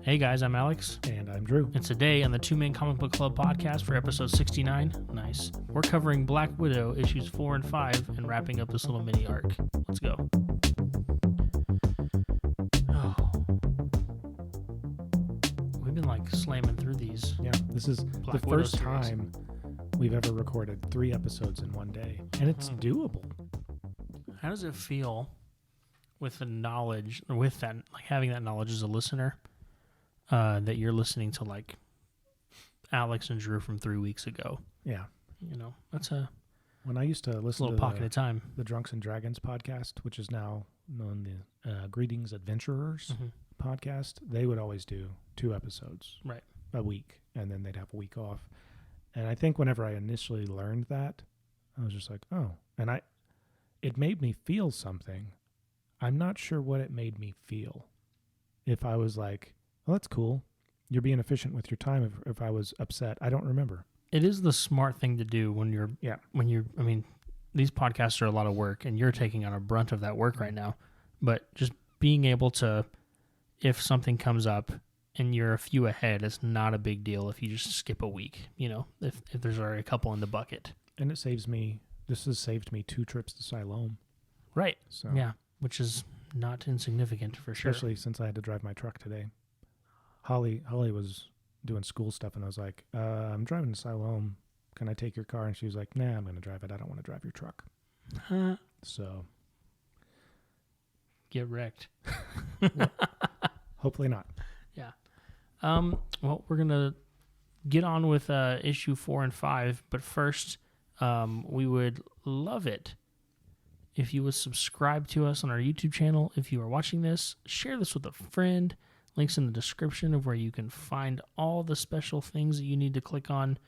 Hey guys, I'm Alex. And I'm Drew. And today on the Two Man Comic Book Club podcast for episode 69, nice, we're covering Black Widow issues 4 and 5 and wrapping up this little mini arc. Let's go. Oh. We've been like slamming through these. Yeah, this is Black the Widow first series. time we've ever recorded 3 episodes in one day. And it's doable. How does it feel with the knowledge, or with that, like having that knowledge as a listener, that you're listening to like Alex and Drew from 3 weeks ago? Yeah. You know, that's a When I used to listen little to pocket of time. the Drunks and Dragons podcast, which is now known the Greetings Adventurers podcast, they would always do 2 episodes Right. a week, and then they'd have a week off. And I think whenever I initially learned that, I was just like, oh. And it made me feel something. I'm not sure what it made me feel. If I was like, well, that's cool. You're being efficient with your time. If I was upset, I don't remember. It is the smart thing to do when you're, I mean, these podcasts are a lot of work and you're taking on a brunt of that work right now. But just being able to, if something comes up and you're a few ahead, it's not a big deal if you just skip a week, you know, if there's already a couple in the bucket. And this has saved me 2 trips to Siloam. Right. So Yeah. Which is not insignificant for sure. Especially since I had to drive my truck today. Holly was doing school stuff, and I was like, I'm driving to Siloam. Can I take your car? And she was like, nah, I'm going to drive it. I don't want to drive your truck. So. Get wrecked. Hopefully not. Yeah. Well, we're going to get on with issue 4 and 5, but first, we would love it if you would subscribe to us on our YouTube channel. If you are watching this, share this with a friend. Links in the description of where you can find all the special things that you need to click on.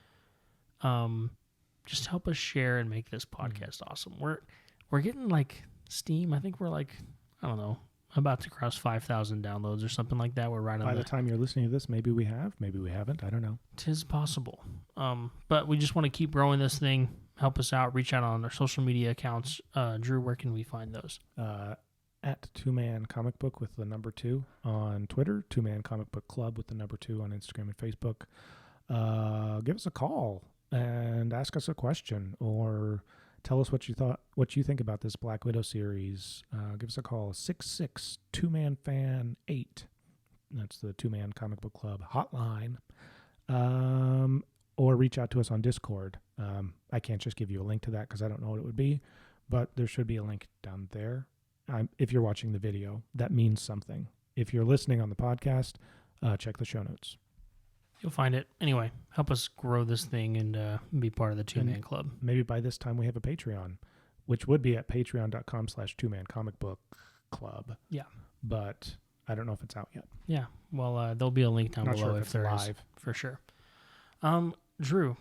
Just help us share and make this podcast awesome. We're getting like steam. I think we're like, I don't know, about to cross 5,000 downloads or something like that. We're right on By the time you're listening to this, maybe we have, maybe we haven't. I don't know. 'Tis possible. But we just want to keep growing this thing. Help us out. Reach out on our social media accounts. Drew, where can we find those? At 2Man Comic Book with the number 2 on Twitter, 2Man Comic Book Club with the number 2 on Instagram and Facebook. Give us a call and ask us a question, or tell us what you think about this Black Widow series. Give us a call, 66 2Man Fan 8. That's the 2Man Comic Book Club hotline. Or reach out to us on Discord. I can't just give you a link to that because I don't know what it would be, but there should be a link down there. If you're watching the video, that means something. If you're listening on the podcast, check the show notes. You'll find it. Anyway, help us grow this thing and be part of the 2-Man Club. Maybe by this time we have a Patreon, which would be at patreon.com/2Man Comic Book Club. Yeah. But I don't know if it's out yet. Yeah. Well, there'll be a link down Not below sure if it's there live. is, for sure. Drew,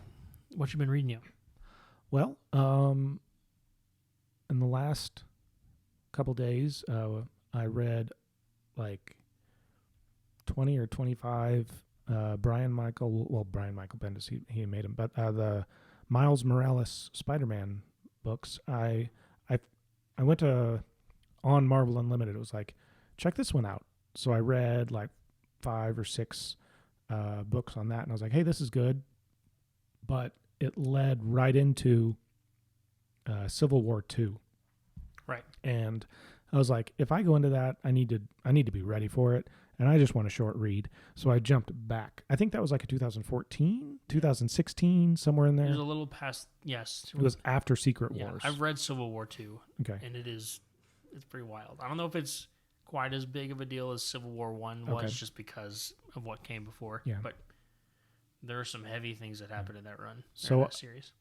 what you been reading yet? Well, in the last couple days, I read like 20 or 25 Brian Michael Bendis, he made them, but the Miles Morales Spider-Man books. I went to on Marvel Unlimited. It was like, check this one out. So I read like 5 or 6 books on that, and I was like, hey, this is good. But it led right into Civil War II. Right. And I was like, if I go into that, I need to be ready for it. And I just want a short read. So I jumped back. I think that was like a 2014, 2016, somewhere in there. It was a little past, yes. It was after Secret Wars. I've read Civil War II. Okay. And it's pretty wild. I don't know if it's quite as big of a deal as Civil War I was, just because of what came before. Yeah. But there are some heavy things that happened in that run, that series.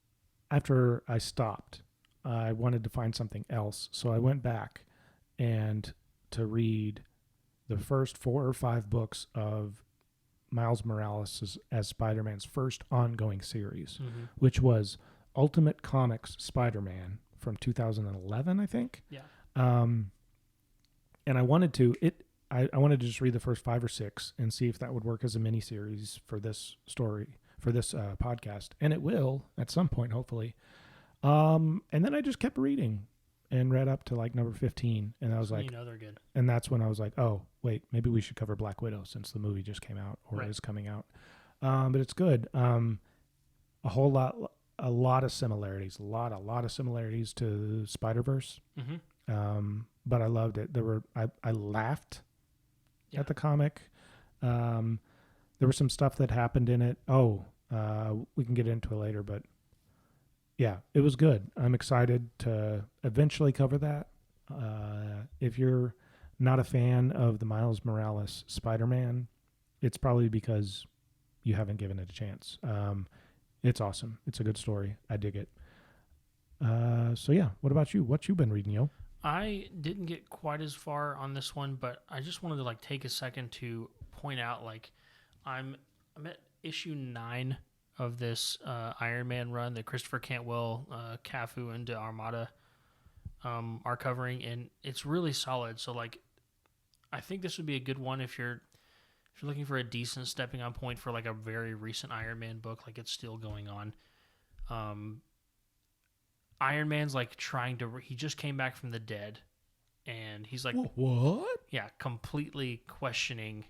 After I stopped, I wanted to find something else. So I went back and to read the first 4 or 5 books of Miles Morales as Spider-Man's first ongoing series, which was Ultimate Comics Spider-Man from 2011, I think. Yeah. And I wanted to just read the first 5 or 6 and see if that would work as a mini series for this story, for this podcast, and it will at some point, hopefully. And then I just kept reading, and read up to like number 15, and I was like, they're good. and that's when I was like, oh wait, maybe we should cover Black Widow since the movie just came out or is coming out. But it's good. A lot of similarities, a lot of similarities to Spider-Verse. But I loved it. I laughed at the comic. There was some stuff that happened in it. We can get into it later, but yeah, it was good. I'm excited to eventually cover that. If you're not a fan of the Miles Morales Spider-Man, it's probably because you haven't given it a chance. It's awesome. It's a good story. I dig it. So yeah, what about you? What you been reading, yo? I didn't get quite as far on this one, but I just wanted to like take a second to point out like I'm at issue 9 of this Iron Man run that Christopher Cantwell, Cafu, and Armada are covering, and it's really solid. So like, I think this would be a good one if you're looking for a decent stepping on point for like a very recent Iron Man book, like it's still going on. Iron Man's like he just came back from the dead, and he's like, what? Yeah, completely questioning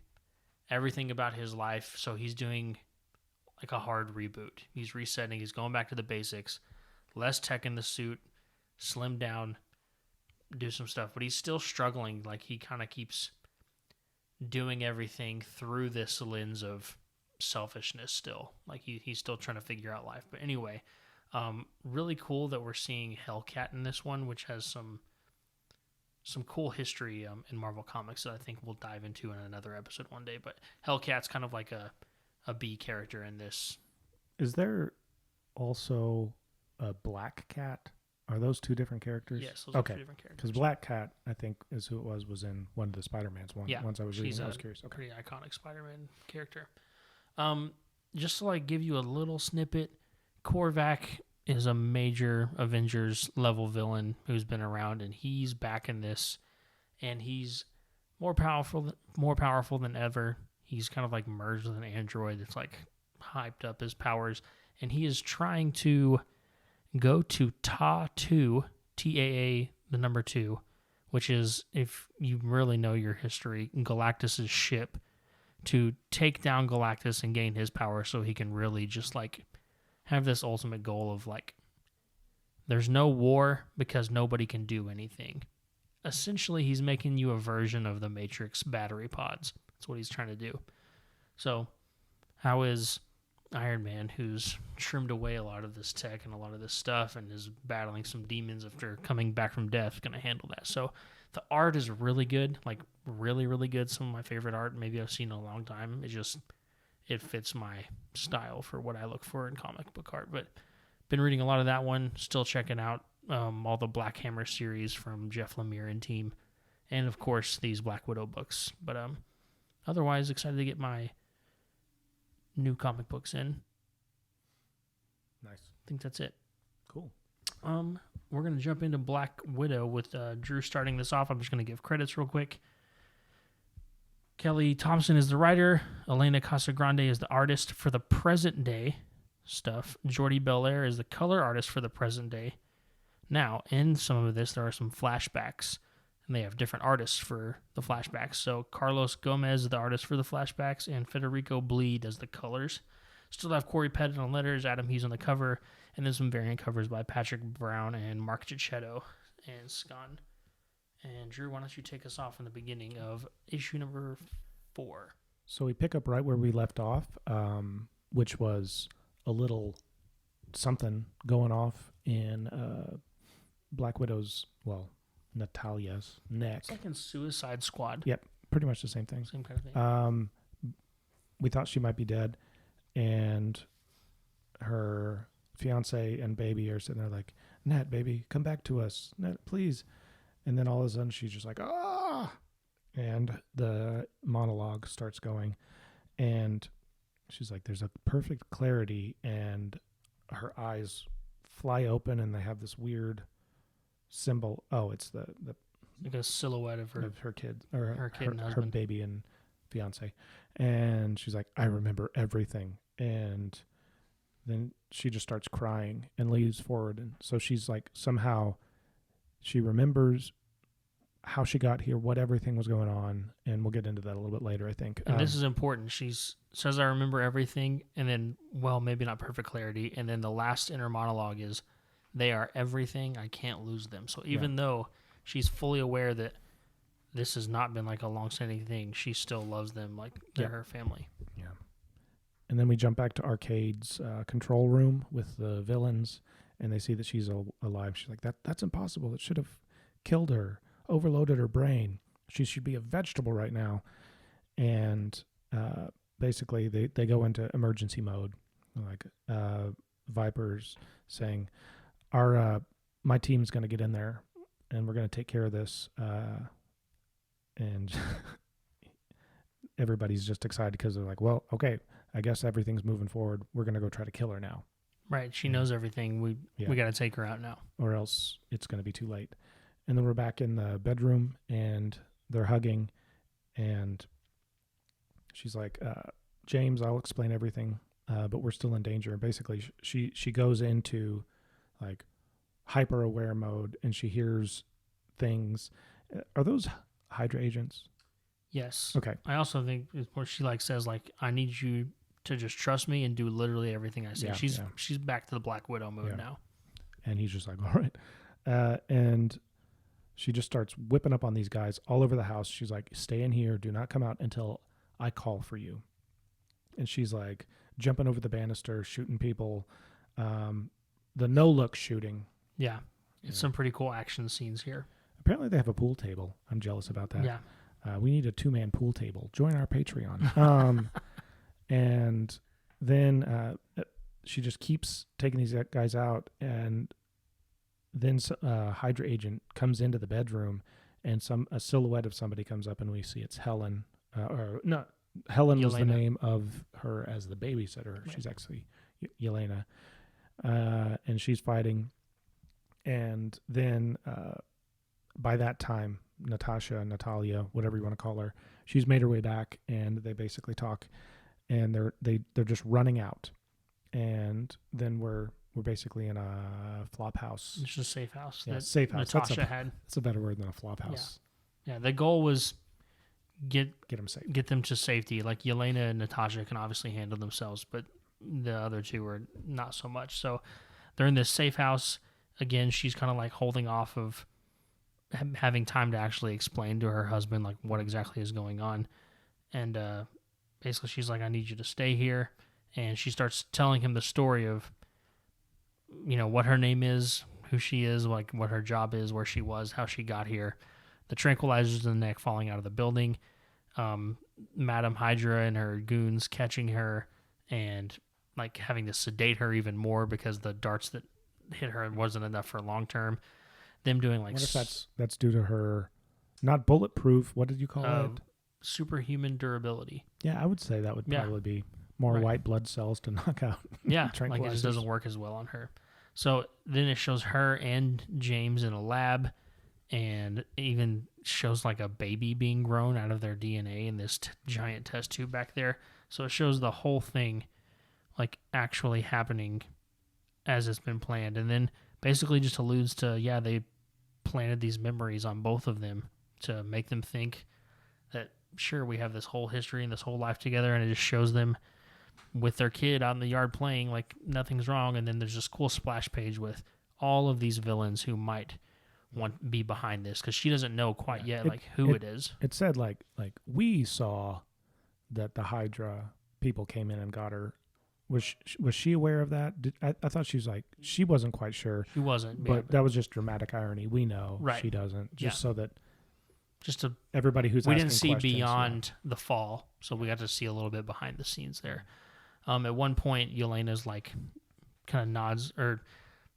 everything about his life. So he's doing like a hard reboot. He's resetting. He's going back to the basics. Less tech in the suit, slim down, do some stuff. But he's still struggling. Like he kind of keeps doing everything through this lens of selfishness still. Like he's still trying to figure out life. But anyway, really cool that we're seeing Hellcat in this one, which has some cool history in Marvel Comics that I think we'll dive into in another episode one day. But Hellcat's kind of like a B character in this. Is there also a Black Cat? Are those two different characters? Yes, those are two different characters. Because Black Cat, I think, is who it was in one of the Spider-Mans. Once I was reading, I was curious. Okay. Pretty iconic Spider-Man character. Just to like give you a little snippet, Korvac is a major Avengers level villain who's been around, and he's back in this, and he's more powerful than ever. He's kind of like merged with an android that's like hyped up his powers, and he is trying to go to Ta-2, T-A-A, the number 2, which is, if you really know your history, Galactus' ship, to take down Galactus and gain his power so he can really just like have this ultimate goal of like, there's no war because nobody can do anything. Essentially, he's making you a version of the Matrix battery pods. That's what he's trying to do. So, how is Iron Man, who's trimmed away a lot of this tech and a lot of this stuff and is battling some demons after coming back from death, going to handle that? So, the art is really good, like really, really good. Some of my favorite art maybe I've seen in a long time. It fits my style for what I look for in comic book art. But been reading a lot of that one, still checking out all the Black Hammer series from Jeff Lemire and team, and of course these Black Widow books. But otherwise, excited to get my new comic books in. Nice. I think that's it. Cool. We're going to jump into Black Widow with Drew starting this off. I'm just going to give credits real quick. Kelly Thompson is the writer. Elena Casagrande is the artist for the present day stuff. Jordie Bellaire is the color artist for the present day. Now, in some of this, there are some flashbacks, and they have different artists for the flashbacks. So Carlos Gomez is the artist for the flashbacks, and Federico Blee does the colors. Still have Corey Pettit on letters, Adam Hughes on the cover, and then some variant covers by Patrick Brown and Mark Gicchetto and Scon. And Drew, why don't you take us off in the beginning of issue number 4? So we pick up right where we left off, which was a little something going off in Black Widow's, Natalia's neck. It's like in Suicide Squad. Yep, pretty much the same thing. Same kind of thing. We thought she might be dead, and her fiance and baby are sitting there like, Nat, baby, come back to us. Nat, please. And then all of a sudden she's just like, ah! And the monologue starts going, and she's like, there's a perfect clarity, and her eyes fly open, and they have this weird symbol. Oh, it's the like a silhouette of her kid, or her kid and husband. her baby and fiance. And she's like, I remember everything. And then she just starts crying and leaves forward. And so she's like somehow She remembers how she got here, what everything was going on, and we'll get into that a little bit later, I think. And this is important. She says, I remember everything, and then, well, maybe not perfect clarity, and then the last inner monologue is, they are everything, I can't lose them. So even though she's fully aware that this has not been like a long-standing thing, she still loves them like they're her family. Yeah. And then we jump back to Arcade's control room with the villains, and they see that she's alive. She's like, that's impossible. It should have killed her, overloaded her brain. She should be a vegetable right now. And basically they go into emergency mode, like Viper's saying, my team's going to get in there and we're going to take care of this. And everybody's just excited because they're like, well, okay, I guess everything's moving forward. We're going to go try to kill her now. Right. She knows everything. We got to take her out now. Or else it's going to be too late. And then we're back in the bedroom and they're hugging. And she's like, James, I'll explain everything, but we're still in danger. And basically, she goes into like hyper aware mode and she hears things. Are those Hydra agents? Yes. Okay. I also think where she like says like, I need you to just trust me and do literally everything I say. Yeah, she's back to the Black Widow mode now. And he's just like, all right. And she just starts whipping up on these guys all over the house. She's like, stay in here. Do not come out until I call for you. And she's like jumping over the banister, shooting people. The no-look shooting. Yeah. It's some pretty cool action scenes here. Apparently they have a pool table. I'm jealous about that. Yeah. We need a 2-man pool table. Join our Patreon. And then she just keeps taking these guys out. And then Hydra agent comes into the bedroom and a silhouette of somebody comes up and we see it's Helen. Helen was the name of her as the babysitter. Right. She's actually Yelena. And she's fighting. And then by that time, Natalia, whatever you want to call her, she's made her way back and they basically talk and they're just running out. And then we're basically in a flop house. It's just a safe house. Yeah, safe house. Natasha had. That's a better word than a flop house. Yeah. The goal was get them safe. Get them to safety. Like Yelena and Natasha can obviously handle themselves, but the other two are not so much. So they're in this safe house. Again, she's kind of like holding off of having time to actually explain to her husband like what exactly is going on. And basically she's like, I need you to stay here. And she starts telling him the story of, what her name is, who she is, like what her job is, where she was, how she got here, the tranquilizers in the neck falling out of the building, Madam Hydra and her goons catching her and like having to sedate her even more because the darts that hit her wasn't enough for long term. Them doing like... I wonder if that's due to her not bulletproof. What did you call it? Superhuman durability. Yeah, I would say that would probably be more white blood cells to knock out. Yeah, like it just doesn't work as well on her. So then it shows her and James in a lab and even shows like a baby being grown out of their DNA in this giant test tube back there. So it shows the whole thing like actually happening as it's been planned. And then basically just alludes to, they planted these memories on both of them to make them think that, sure, we have this whole history and this whole life together, and it just shows them with their kid out in the yard playing like nothing's wrong. And then there's this cool splash page with all of these villains who might be behind this, because she doesn't know quite yet who it is. It said like we saw that the Hydra people came in and got her. Was she aware of that? I thought she was like, she wasn't quite sure. She wasn't. But that was just dramatic irony. We know she doesn't. So that everybody who's we asking didn't see questions, beyond the fall, so we got to see a little bit behind the scenes there. At one point, Yelena's like kind of nods, or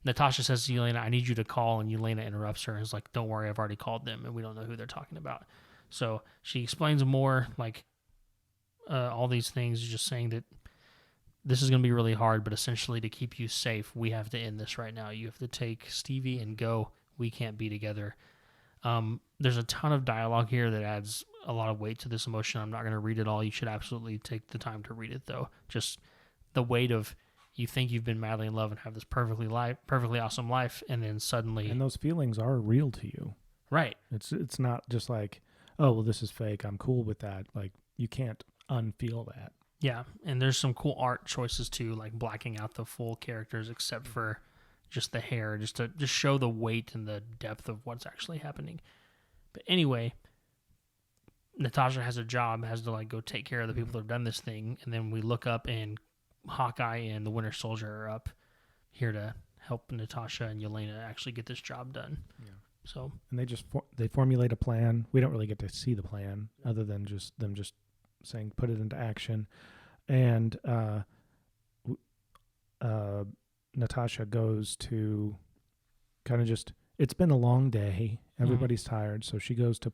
Natasha says to Yelena, I need you to call, and Yelena interrupts her and is like, don't worry, I've already called them, and we don't know who they're talking about. So she explains more, like all these things, just saying that this is going to be really hard, but essentially to keep you safe, we have to end this right now. You have to take Stevie and go. We can't be together. There's a ton of dialogue here that adds a lot of weight to this emotion. I'm not going to read it all. You should absolutely take the time to read it, though. Just the weight of you think you've been madly in love and have this perfectly awesome life, and then suddenly, And those feelings are real to you. right? It's not just like, oh, well, this is fake. I'm cool with that. Like, you can't unfeel that. Yeah, and there's some cool art choices too, like blacking out the full characters except for just the hair, just to just show the weight and the depth of what's actually happening. But anyway, Natasha has a job, has to like go take care of the people that have done this thing, and then we look up and Hawkeye and the Winter Soldier are up here to help Natasha and Yelena actually get this job done. Yeah. So, And they just they formulate a plan. We don't really get to see the plan other than just them just saying put it into action. And Natasha goes to kind of just, it's been a long day. Everybody's tired. So she goes to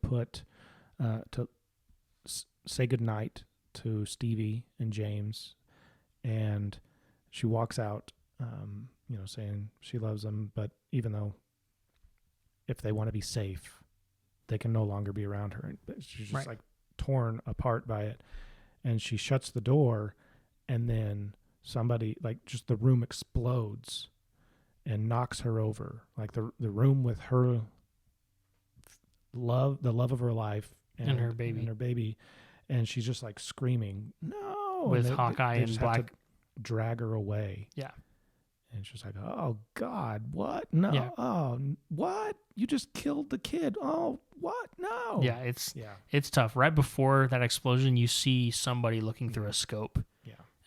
say goodnight to Stevie and James. And she walks out, saying she loves them. But even though if they want to be safe, they can no longer be around her. She's just like torn apart by it. And she shuts the door, and then somebody, like, just the room explodes and knocks her over. Like the room with her the love of her life and her baby. And she's just like screaming, no! With Hawkeye and Black. To drag her away. Yeah. And she's like, oh, God, what? No. Yeah. Oh, what? You just killed the kid. Oh, what? No. Yeah, it's tough. Right before that explosion, you see somebody looking through a scope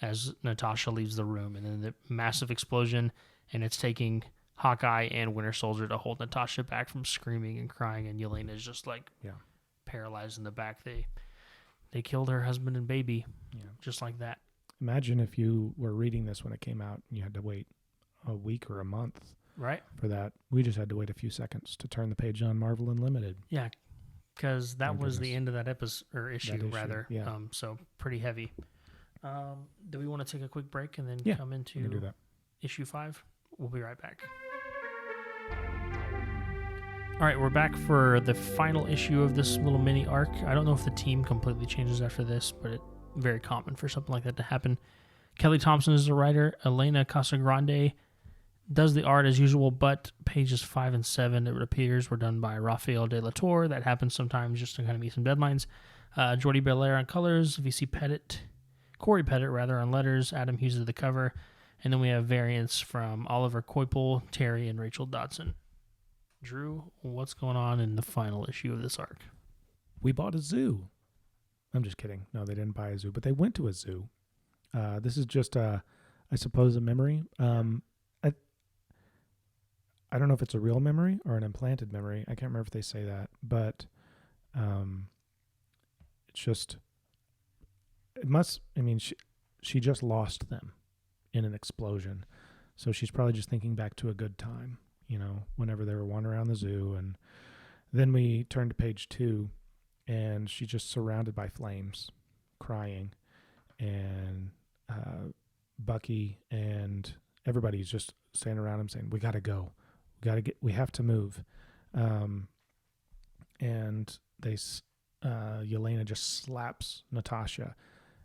as Natasha leaves the room. And then the massive explosion, and it's taking Hawkeye and Winter Soldier to hold Natasha back from screaming and crying. And Yelena is just like paralyzed in the back. They killed her husband and baby just like that. Imagine if you were reading this when it came out and you had to wait a week or a month for that. We just had to wait a few seconds to turn the page on Marvel Unlimited. Yeah, because that was the end of that episode, or issue rather. Yeah. So pretty heavy. Do we want to take a quick break and then come into issue 5? We'll be right back. All right, we're back for the final issue of this little mini arc. I don't know if the team completely changes after this, but it's very common for something like that to happen. Kelly Thompson is the writer. Elena Casagrande does the art as usual, but pages 5 and 7, it appears, were done by Rafael de Latorre. That happens sometimes just to kind of meet some deadlines. Jordie Bellaire on colors, Corey Pettit on letters, Adam Hughes at the cover, and then we have variants from Oliver Coipel, Terry, and Rachel Dodson. Drew, what's going on in the final issue of this arc? We bought a zoo. I'm just kidding. No, they didn't buy a zoo, but they went to a zoo. This is just, I suppose, a memory. I don't know if it's a real memory or an implanted memory. I can't remember if they say that, but it's just, she just lost them in an explosion. So she's probably just thinking back to a good time, whenever they were wandering around the zoo. And then we turn to page 2, and she's just surrounded by flames, crying. And Bucky and everybody's just standing around him saying, we got to go. We have to move. And Yelena just slaps Natasha.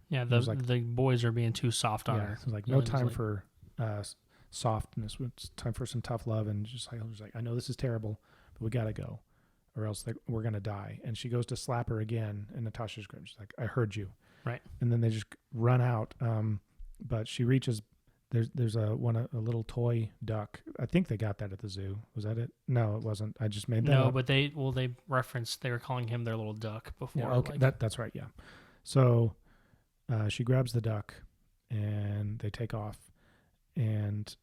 Yeah, the boys are being too soft on her. It's like, no time for softness. It's time for some tough love. And just like, I know this is terrible, but we got to go, or else we're going to die. And she goes to slap her again, and Natasha's she's like, I heard you. Right. And then they just run out. But she reaches, there's a little toy duck. I think they got that at the zoo. Was that it? No, it wasn't. I just made that up. No, but they referenced, they were calling him their little duck before. Yeah, okay, that's right, yeah. So she grabs the duck, and they take off. And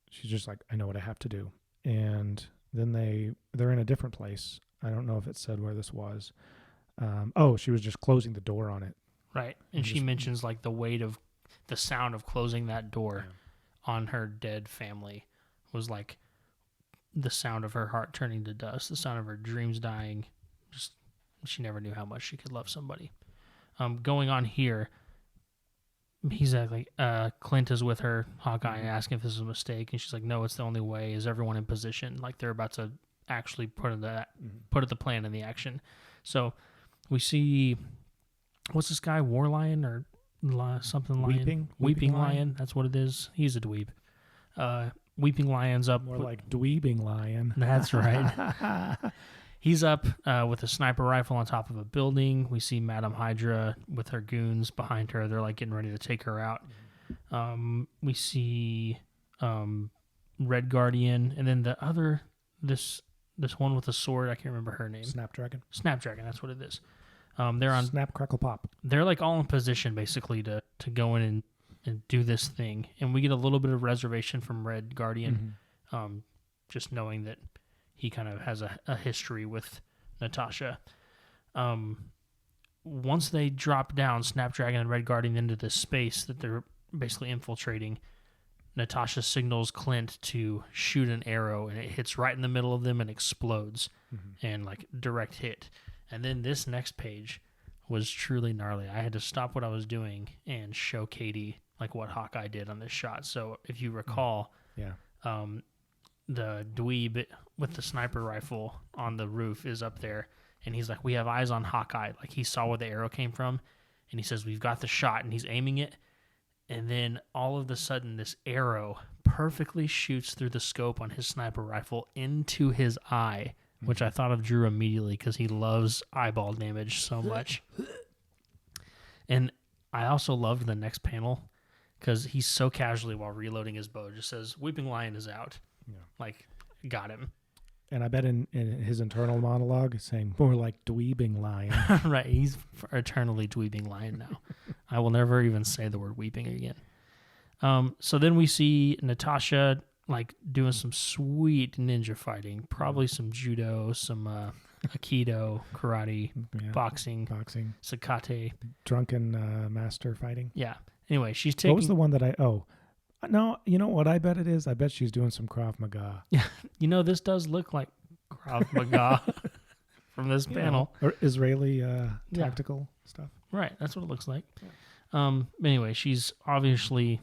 she's just like, I know what I have to do. And then they're in a different place. I don't know if it said where this was. She was just closing the door on it. Right. And she mentions like the weight of the sound of closing that door on her dead family was like the sound of her heart turning to dust, the sound of her dreams dying. Just, she never knew how much she could love somebody. Going on here, he's like, Clint is with her, Hawkeye, asking if this is a mistake. And she's like, no, it's the only way. Is everyone in position? Like they're about to actually put the plan in the action. So we see, what's this guy, Warlion, or something lion. Weeping lion. That's what it is. He's a dweeb. Weeping lion's up. More like dweebing lion. That's right. He's up with a sniper rifle on top of a building. We see Madam Hydra with her goons behind her. They're like getting ready to take her out. We see Red Guardian, and then the other this one with a sword. I can't remember her name. Snapdragon. That's what it is. They're on Snap, Crackle, Pop. They're like all in position basically to go in and do this thing, and we get a little bit of reservation from Red Guardian, just knowing that he kind of has a history with Natasha. Once they drop down, Snapdragon and Red Guardian into this space that they're basically infiltrating, Natasha signals Clint to shoot an arrow, and it hits right in the middle of them and explodes, and like direct hit. And then this next page was truly gnarly. I had to stop what I was doing and show Katie like what Hawkeye did on this shot. So if you recall, the dweeb with the sniper rifle on the roof is up there, and he's like, we have eyes on Hawkeye. Like he saw where the arrow came from, and he says, we've got the shot, and he's aiming it. And then all of a sudden, this arrow perfectly shoots through the scope on his sniper rifle into his eye, which I thought of Drew immediately because he loves eyeball damage so much. And I also loved the next panel because he's so casually while reloading his bow just says, Weeping Lion is out. Yeah. Like, got him. And I bet in his internal monologue, he's saying more like dweebing lion. Right. He's eternally dweebing lion now. I will never even say the word weeping again. So then we see Natasha like doing some sweet ninja fighting, probably some judo, some aikido, karate, boxing, sakate. Drunken master fighting. Yeah. Anyway, she's taking... What was the one that no, you know what I bet it is? I bet she's doing some Krav Maga. Yeah. This does look like Krav Maga from this panel. Or Israeli tactical stuff. Right. That's what it looks like. Yeah. Anyway, she's obviously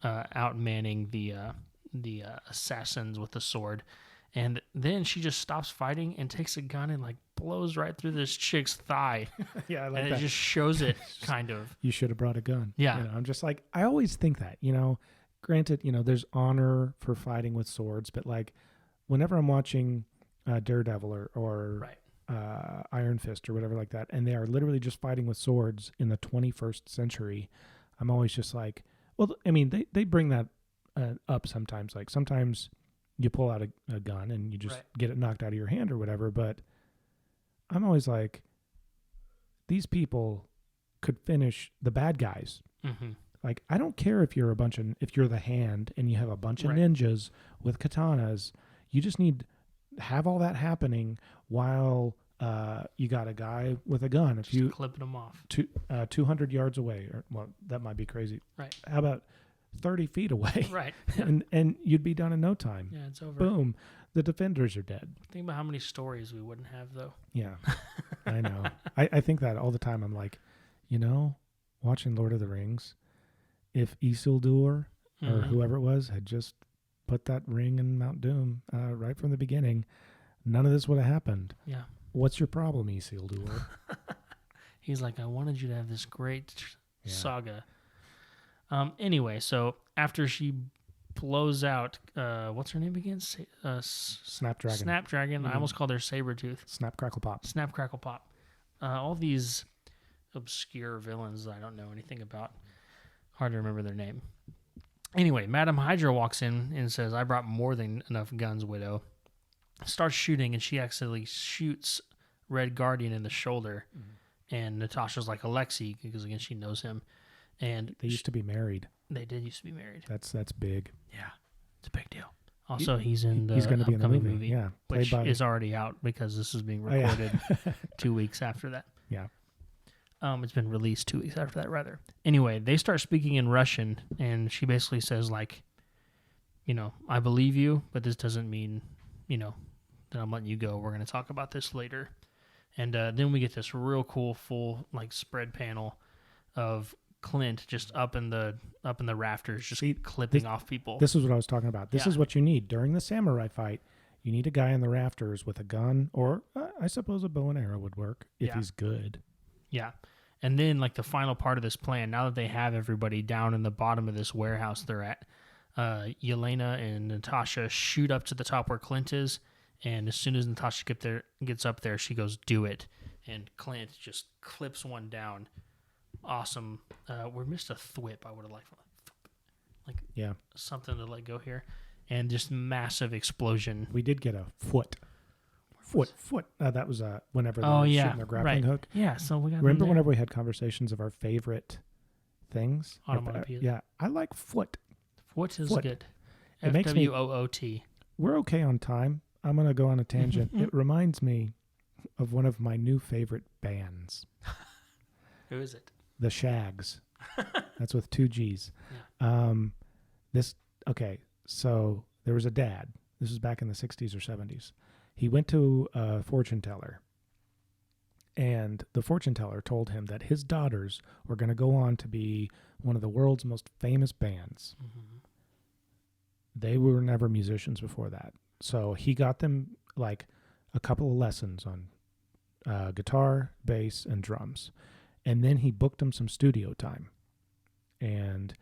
outmanning the assassins with the sword. And then she just stops fighting and takes a gun and like blows right through this chick's thigh. Yeah, I like and that. It just shows it kind of. You should have brought a gun. Yeah. I'm just like, I always think that, granted, there's honor for fighting with swords, but like whenever I'm watching Daredevil or Iron Fist or whatever like that, and they are literally just fighting with swords in the 21st century, I'm always just like, well, I mean, they bring that up sometimes. Like sometimes you pull out a gun and you just get it knocked out of your hand or whatever. But I'm always like, these people could finish the bad guys. Mm-hmm. Like, I don't care if you're if you're the Hand and you have a bunch of ninjas with katanas. You just need to have all that happening while you got a guy with a gun. If you clipping them off 200 yards away, or well, that might be crazy. Right. How about 30 feet away? Right. and you'd be done in no time. Yeah, it's over. Boom. The defenders are dead. Think about how many stories we wouldn't have, though. Yeah, I know. I think that all the time. I'm like, watching Lord of the Rings, if Isildur or whoever it was had just put that ring in Mount Doom right from the beginning, none of this would have happened. Yeah. What's your problem, Isildur? He's like, I wanted you to have this great saga. Anyway, so after she blows out, what's her name again? Snapdragon. Snapdragon. I almost called her Sabretooth. Snap, Crackle, Pop. Snap, Crackle, Pop. All these obscure villains that I don't know anything about. Hard to remember their name. Anyway, Madam Hydra walks in and says, I brought more than enough guns, Widow. Starts shooting, and she accidentally shoots Red Guardian in the shoulder. Mm-hmm. And Natasha's like, Alexei, because again, she knows him. And they used to be married. They did used to be married. That's big. Yeah, it's a big deal. Also, he's in the going to be in the movie, yeah, which is already out because this is being recorded 2 weeks after that. Yeah. It's been released 2 weeks after that, rather. Anyway, they start speaking in Russian, and she basically says, like, I believe you, but this doesn't mean, that I'm letting you go. We're going to talk about this later. And then we get this real cool full, like, spread panel of Clint just up in the rafters, just clipping off people. This is what I was talking about. This is what you need during the samurai fight. You need a guy in the rafters with a gun, or I suppose a bow and arrow would work if he's good. Yeah, And then, like, the final part of this plan, now that they have everybody down in the bottom of this warehouse they're at, Yelena and Natasha shoot up to the top where Clint is, and as soon as Natasha gets up there, she goes, "Do it," and Clint just clips one down. Awesome. We missed a thwip. I would have liked something to let go here, and just massive explosion. We did get a foot. That was whenever they were shooting their grappling hook. Yeah, so we got. Remember whenever we had conversations of our favorite things? Onomatopoeias. Yeah, I like foot. Foot is good. It makes me FWOOT. We're okay on time. I'm gonna go on a tangent. It reminds me of one of my new favorite bands. Who is it? The Shags. That's with 2 G's. Yeah. So there was a dad. This was back in the 60s or 70s. He went to a fortune teller, and the fortune teller told him that his daughters were going to go on to be one of the world's most famous bands. Mm-hmm. They were never musicians before that. So he got them like a couple of lessons on guitar, bass, and drums. And then he booked them some studio time. And,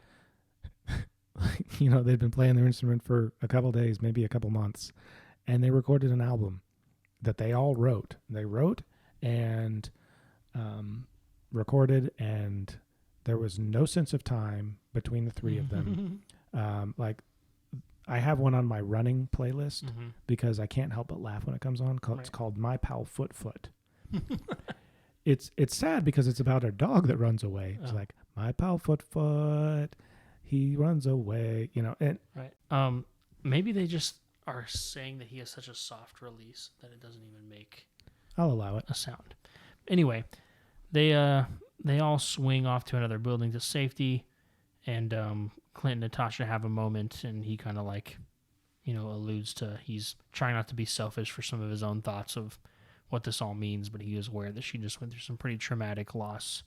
they'd been playing their instrument for a couple days, maybe a couple months. And they recorded an album that they all wrote. They wrote and recorded, and there was no sense of time between the 3 of them. I have one on my running playlist because I can't help but laugh when it comes on. It's called My Pal Foot. It's sad because it's about a dog that runs away. It's like, my pal Foot, he runs away, and maybe they just are saying that he has such a soft release that it doesn't even make I'll allow it a sound. Anyway, they all swing off to another building to safety, and Clint and Natasha have a moment, and he kind of alludes to he's trying not to be selfish for some of his own thoughts of what this all means, but he is aware that she just went through some pretty traumatic loss,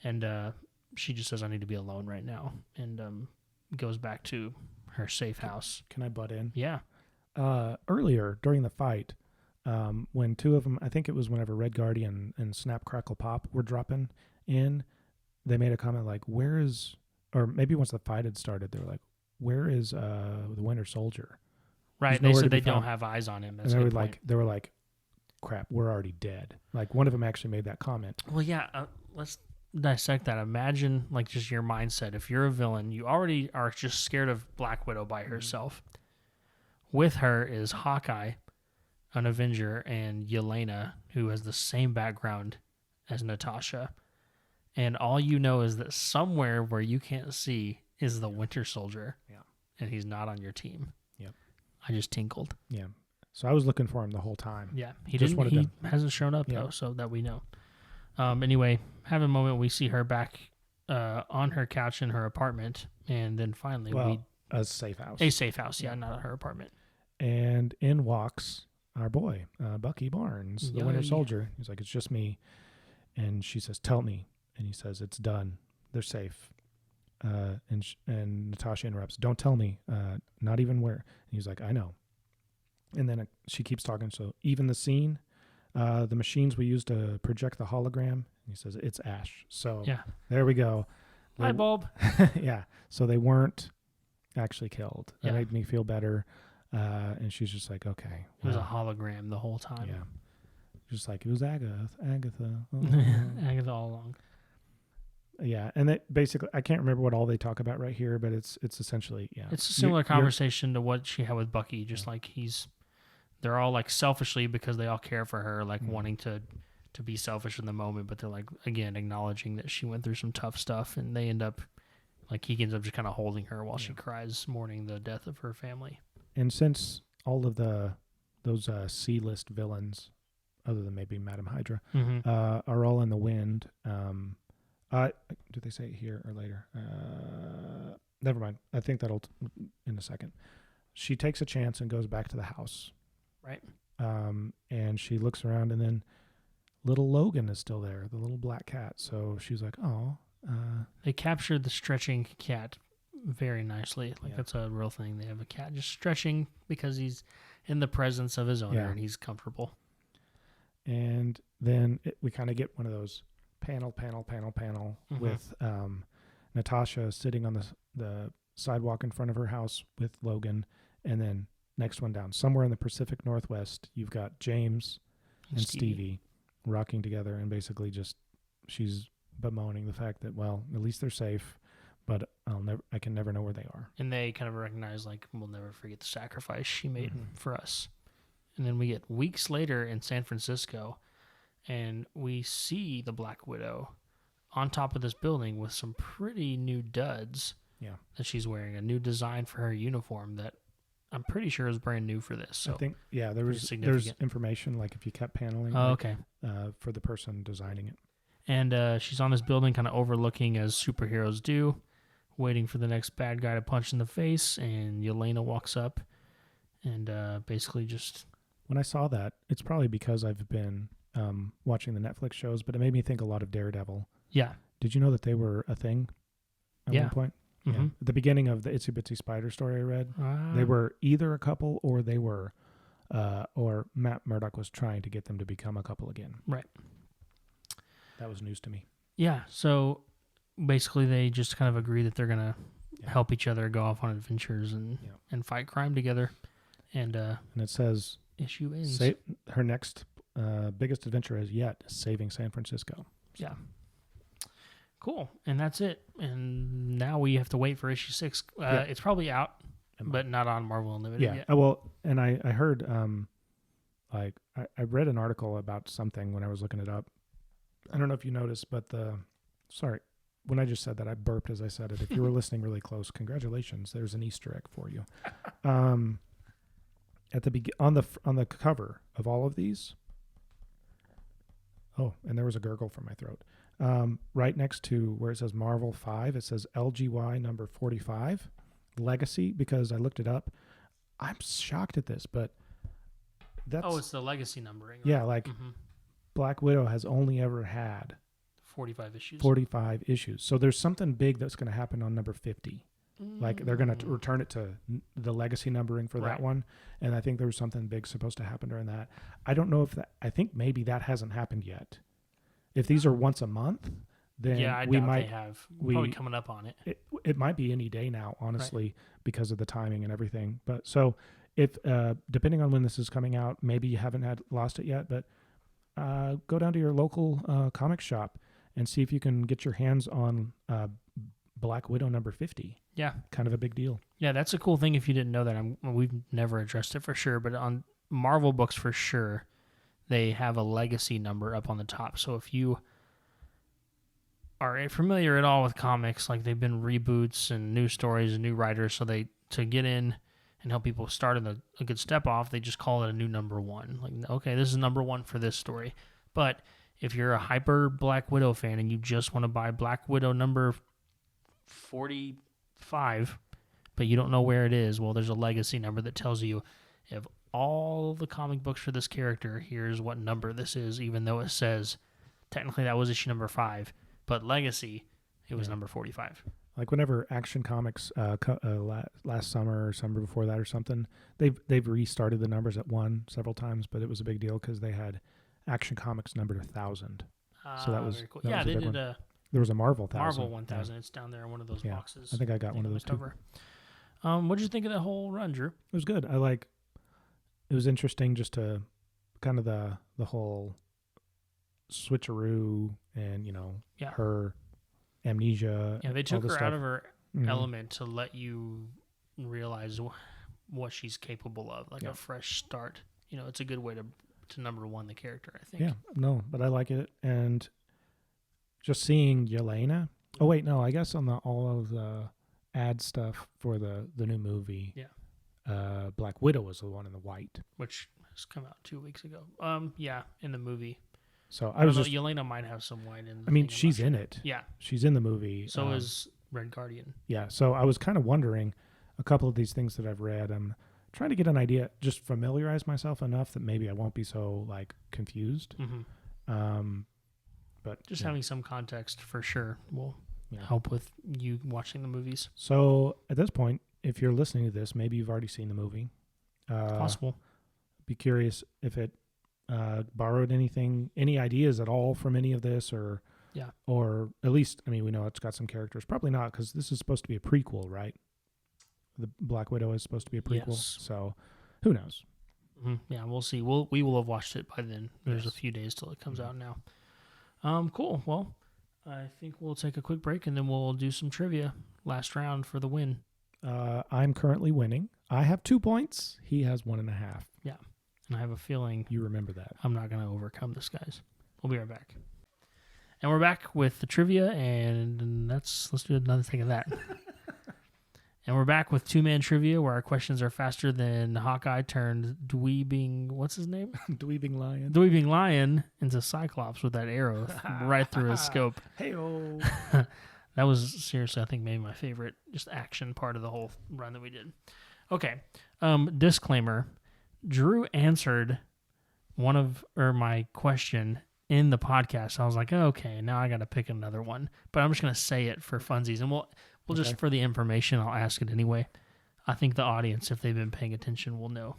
and she just says, "I need to be alone right now," and goes back to her safe house. Can I butt in? Yeah. Earlier during the fight, when 2 of them, I think it was whenever Red Guardian and Snap Crackle Pop were dropping in, they made a comment like, "Where is," or maybe once the fight had started, they were like, "Where is the Winter Soldier?" Right. They said they don't have eyes on him. That's and they were like, "Crap, we're already dead." Like, one of them actually made that comment. Well, yeah. Let's dissect that. Imagine just your mindset. If you're a villain, you already are just scared of Black Widow by herself. With her is Hawkeye, an Avenger, and Yelena, who has the same background as Natasha. And all you know is that somewhere where you can't see is the Winter Soldier. Yeah. And he's not on your team. Yep. I just tinkled. Yeah. So I was looking for him the whole time. Yeah. He hasn't shown up, though, so that we know. Anyway, have a moment. We see her back on her couch in her apartment, and then finally a safe house. A safe house, yeah, not her apartment. And in walks our boy, Bucky Barnes, the Winter Soldier. He's like, "It's just me." And she says, "Tell me." And he says, "It's done. They're safe." And Natasha interrupts, "Don't tell me. Not even where." And he's like, "I know." And then she keeps talking. So even the scene, the machines we use to project the hologram, he says, "It's Ash." So there we go. Light bulb. Yeah. So they weren't actually killed. That made me feel better. And she's just like, "Okay." It was a hologram the whole time. Yeah. Just like, it was Agatha. Agatha all along. Yeah, and that basically, I can't remember what all they talk about right here, but it's essentially, It's a similar conversation to what she had with Bucky, just like they're all selfishly because they all care for her, wanting to be selfish in the moment, but they're again, acknowledging that she went through some tough stuff, and they end up, he ends up just kind of holding her while she cries, mourning the death of her family. And since all of those C-list villains, other than maybe Madam Hydra, are all in the wind, do they say it here or later? Never mind. I think that'll in a second. She takes a chance and goes back to the house. Right. And she looks around, and then little Logan is still there, the little black cat. So she's like, "Oh." They captured the stretching cat very nicely. That's a real thing. They have a cat just stretching because he's in the presence of his owner and he's comfortable. And then we kind of get one of those panel Mhm. with Natasha sitting on the sidewalk in front of her house with Logan, and then next one down, somewhere in the Pacific Northwest, you've got James and Stevie rocking together, and basically just she's bemoaning the fact that, well, at least they're safe, but I can never know where they are. And they kind of recognize, like, we'll never forget the sacrifice she made Mhm. for us. And then we get weeks later in San Francisco, and we see the Black Widow on top of this building with some pretty new duds Yeah. that she's wearing, a new design for her uniform that I'm pretty sure is brand new for this. So I think, yeah, there's significant. information, like if you kept paneling, Oh, like, okay. for the person designing it. And she's on this building kind of overlooking, as superheroes do, waiting for the next bad guy to punch in the face, and Yelena walks up and basically just... When I saw that, it's probably because I've been watching the Netflix shows, but it made me think a lot of Daredevil. Yeah. Did you know that they were a thing at one point? Mm-hmm. Yeah. At the beginning of the Itsy Bitsy Spider story I read, they were either a couple or they were, or Matt Murdock was trying to get them to become a couple again. Right. That was news to me. Yeah, so basically they just kind of agree that they're going to help each other go off on adventures and fight crime together. And it says issue ends. Her next biggest adventure as yet is saving San Francisco. Yeah. Cool. And that's it. And now we have to wait for issue 6. It's probably out, but not on Marvel Unlimited yet. Well, and I heard, I read an article about something when I was looking it up. I don't know if you noticed, but when I just said that, I burped as I said it. If you were listening really close, congratulations. There's an Easter egg for you. At the on the cover of all of these. Oh, and there was a gurgle from my throat. Right next to where it says Marvel 5, it says LGY number 45, Legacy, because I looked it up. I'm shocked at this, but that's... Oh, it's the legacy numbering. Right? Yeah, like Black Widow has only ever had 45 issues. 45 issues. So there's something big that's going to happen on number 50. Like they're going to return it to the legacy numbering for that one. And I think there was something big supposed to happen during that. I don't know if that, I think maybe that hasn't happened yet. If these are once a month, then we might they have. Probably coming up on it. It might be any day now, honestly, because of the timing and everything. But so if, depending on when this is coming out, maybe you haven't lost it yet, but go down to your local comic shop and see if you can get your hands on Black Widow number 50. Yeah. Kind of a big deal. Yeah, that's a cool thing if you didn't know that. We've never addressed it for sure, but on Marvel books for sure, they have a legacy number up on the top. So if you are familiar at all with comics, like they've been reboots and new stories and new writers, so to get in and help people start a good step off, they just call it a new number 1. Like, okay, this is number 1 for this story. But if you're a hyper Black Widow fan and you just want to buy Black Widow number 45, but you don't know where it is, well, there's a legacy number that tells you if all the comic books for this character, here's what number this is, even though it says technically that was issue number 5, but legacy, it was number 45. Like whenever Action Comics last summer or summer before that or something, they've restarted the numbers at 1 several times, but it was a big deal because they had Action Comics numbered 1,000. So that was very cool. That was they big did one. There was a Marvel 1000. Marvel 1000. It's down there in one of those boxes. I think I got one of those too. What did you think of that whole run, Drew? It was good. It was interesting just to kind of the whole switcheroo and, her amnesia. Yeah, they took her out of her Mhm. element to let you realize what she's capable of, like a fresh start. It's a good way to number 1 the character, I think. Yeah, no, but I like it. And just seeing Yelena. Oh, wait, no, I guess on all of the ad stuff for the new movie, Black Widow was the one in the white. Which has come out 2 weeks ago. In the movie. So I was just... Yelena might have some white in the thing, she's in it. Yeah. She's in the movie. So is Red Guardian. Yeah, so I was kind of wondering, a couple of these things that I've read, I'm trying to get an idea, just familiarize myself enough that maybe I won't be so, confused. Mm-hmm. But just having some context for sure will help with you watching the movies. So at this point, if you're listening to this, maybe you've already seen the movie. Possible. Be curious if it borrowed any ideas at all from any of this, or Yeah. Or at least, I mean, we know it's got some characters. Probably not, because this is supposed to be a prequel, right? The Black Widow is supposed to be a prequel. Yes. So who knows? Yeah, we'll see. We will have watched it by then. There's Yes. a few days till it comes out now. Cool. Well, I think we'll take a quick break and then we'll do some trivia. Last round for the win. I'm currently winning. I have 2 points. He has 1.5. Yeah. And I have a feeling You remember that. I'm not going to overcome this, guys. We'll be right back. And we're back with the trivia, and let's do another thing of that. And we're back with two-man trivia, where our questions are faster than Hawkeye turned dweebing, what's his name? Dweebing Lion. Dweebing Lion into Cyclops with that arrow right through his scope. Hey-oh. That was seriously, I think, maybe my favorite just action part of the whole run that we did. Okay. Disclaimer. Drew answered my question in the podcast. I was like, oh, okay, now I got to pick another one. But I'm just going to say it for funsies. And we'll just, for the information, I'll ask it anyway. I think the audience, if they've been paying attention, will know.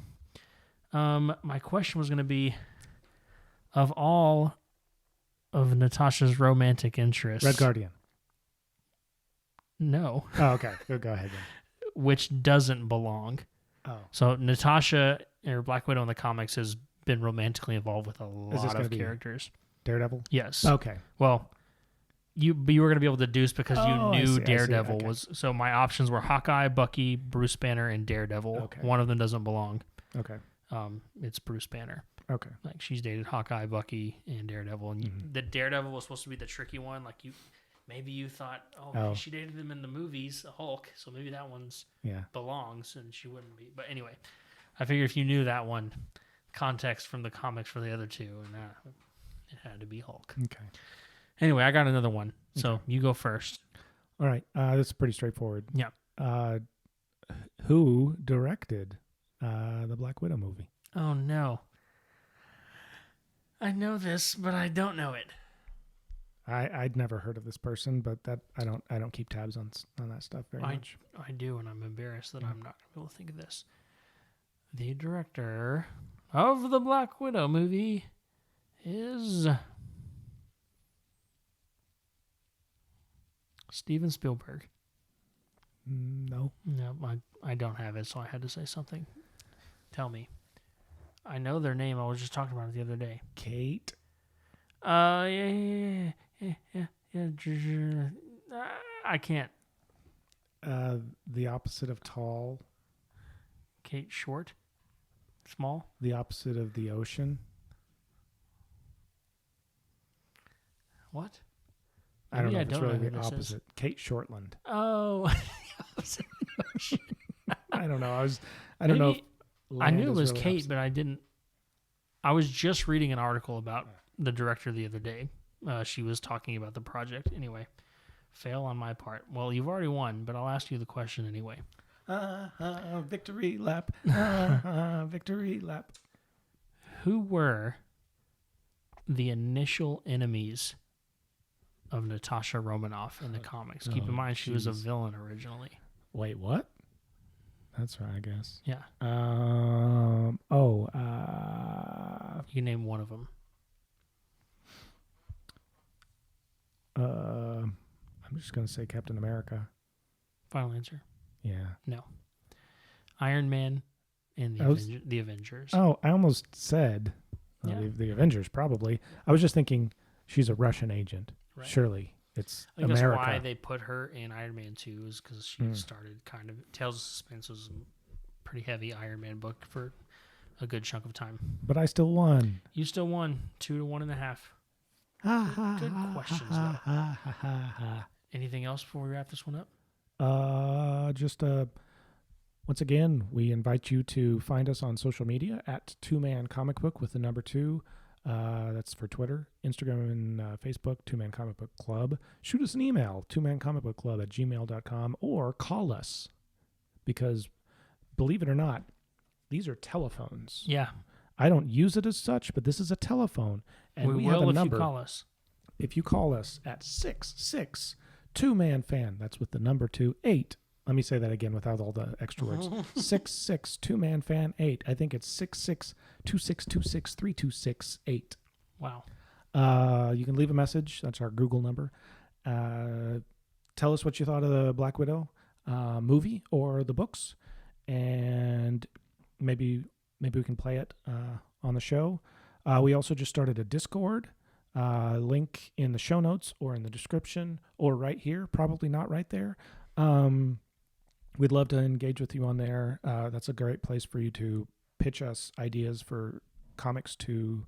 My question was going to be, of all of Natasha's romantic interests. Red Guardian. No. Oh, okay. Go ahead then. Which doesn't belong. Oh. So Natasha, or Black Widow in the comics, has been romantically involved with a lot of characters. Daredevil? Yes. Okay. Well, you were going to be able to deduce because you knew Daredevil Okay. was. So my options were Hawkeye, Bucky, Bruce Banner, and Daredevil. Okay. One of them doesn't belong. Okay. It's Bruce Banner. Okay. Like she's dated Hawkeye, Bucky, and Daredevil, and the Daredevil was supposed to be the tricky one. Like maybe you thought, maybe she dated him in the movies, Hulk, so maybe that one's belongs, and she wouldn't be. But anyway, I figure if you knew that one, context from the comics for the other two, and it had to be Hulk. Okay. Anyway, I got another one, so you go first. All right. That's pretty straightforward. Yeah. Who directed the Black Widow movie? Oh no. I know this, but I don't know it. I'd never heard of this person, but that I don't keep tabs on that stuff very much. I do, and I'm embarrassed that I'm not going to be able to think of this. The director of the Black Widow movie is Steven Spielberg. No. No, I don't have it, so I had to say something. Tell me. I know their name. I was just talking about it the other day. Kate. Yeah. I can't. The opposite of tall. Kate Short. Small. The opposite of the ocean. What? I don't know. I If it's don't really know who the this opposite. is. Kate Shortland. Oh. I don't know. I don't know. If I knew it land is was really Kate, opposite. but I didn't. I was just reading an article about the director the other day. She was talking about the project. Anyway, fail on my part. Well, you've already won, but I'll ask you the question anyway. Victory lap. Victory lap. Who were the initial enemies of Natasha Romanoff in the comics? Keep in mind, she was a villain originally. Wait, what? That's right, I guess. Yeah. You can name one of them. I'm just going to say Captain America. Final answer. Yeah. No. Iron Man and the Avengers. Oh, I almost said the Avengers, probably. I was just thinking she's a Russian agent. Right. Surely it's I think America. that's why they put her in Iron Man 2 is because she started kind of... Tales of Suspense was a pretty heavy Iron Man book for a good chunk of time. But I still won. You still won 2 to 1.5. Good questions, though. Anything else before we wrap this one up? Once again, we invite you to find us on social media at 2Man Comic Book with the number 2. That's for Twitter, Instagram, and Facebook, 2Man Comic Book Club. Shoot us an email, 2mancomicbookclub@gmail.com, or call us, because believe it or not, these are telephones. Yeah. I don't use it as such, but this is a telephone. And we will have a if number. you call us. If you call us at 66 2Man Fan, that's with the number 28. Let me say that again without all the extra words. 66 2Man Fan 8. I think it's 66 2626 3268. Wow. You can leave a message. That's our Google number. Tell us what you thought of the Black Widow movie or the books, and maybe we can play it on the show. We also just started a Discord. Link in the show notes or in the description or right here. Probably not right there. We'd love to engage with you on there. That's a great place for you to pitch us ideas for comics to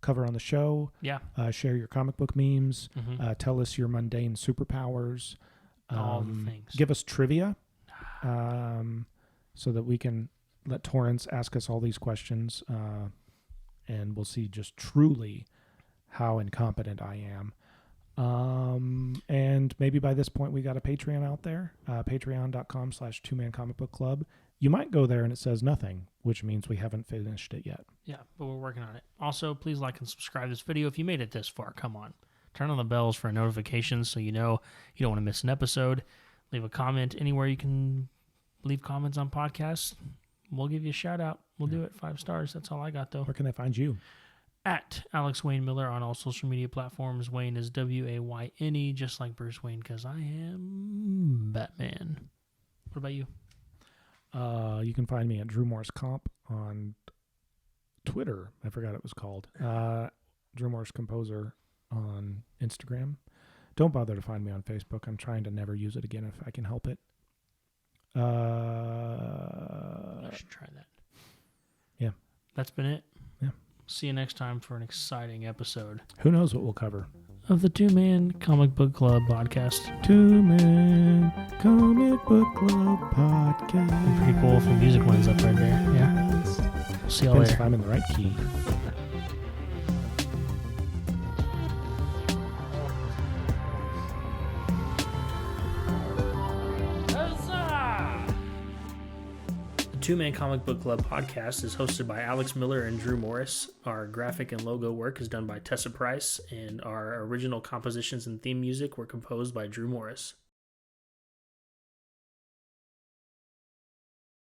cover on the show. Yeah. Share your comic book memes. Tell us your mundane superpowers. All the things. Give us trivia so that we can let Torrance ask us all these questions, and we'll see just truly how incompetent I am. And maybe by this point we got a Patreon out there, patreon.com/2man comic book club. You might go there and it says nothing, which means we haven't finished it yet. Yeah, but we're working on it. Also, please like and subscribe this video if you made it this far. Come on. Turn on the bells for notifications so you know you don't want to miss an episode. Leave a comment anywhere you can leave comments on podcasts. We'll give you a shout out. We'll do it 5 stars. That's all I got, though. Where can they find you? At Alex Wayne Miller on all social media platforms. Wayne is Wayne, just like Bruce Wayne, because I am Batman. What about you? You can find me at Drew Morris Comp on Twitter. I forgot it was called. Drew Morris Composer on Instagram. Don't bother to find me on Facebook. I'm trying to never use it again if I can help it. You should try that. Yeah. That's been it. Yeah. See you next time for an exciting episode. Who knows what we'll cover? Of the 2-Man Comic Book Club podcast. 2-Man Comic Book Club podcast. Pretty cool if the music lines up right there. Yeah. See y'all Depends later. if I'm in the right key. The 2-Man Comic Book Club podcast is hosted by Alex Miller and Drew Morris. Our graphic and logo work is done by Tessa Price, and our original compositions and theme music were composed by Drew Morris.